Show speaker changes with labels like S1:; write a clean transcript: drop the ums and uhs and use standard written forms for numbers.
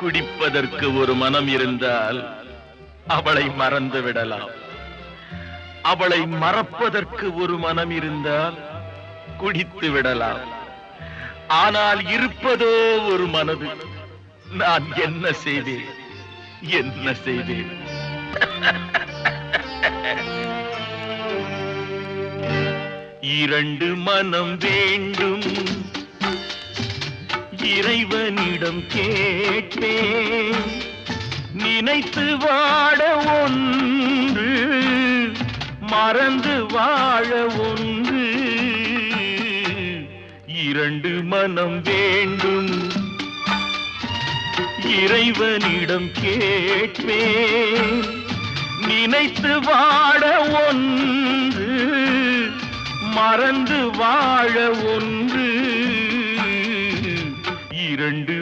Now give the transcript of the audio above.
S1: குடிப்பதற்கு ஒரு மனம் இருந்தால் அவளை மறந்து விடலாம். அவளை மறப்பதற்கு ஒரு மனம் இருந்தால் குடித்து விடலாம். ஆனால் இருப்பதோ ஒரு மனது. நான் என்ன செய்தேன், என்ன செய்தேன்? இரண்டு மனம் வேண்டும், இறைவனிடம் கேட்பேன். நினைத்து வாழ ஒன்று, மறந்து வாழ ஒன்று. இரண்டு மனம் வேண்டும், இறைவனிடம் கேட்பேன். நினைத்து வாழ ஒன்று, மறந்து வாழ ஒன்று. இரண்டு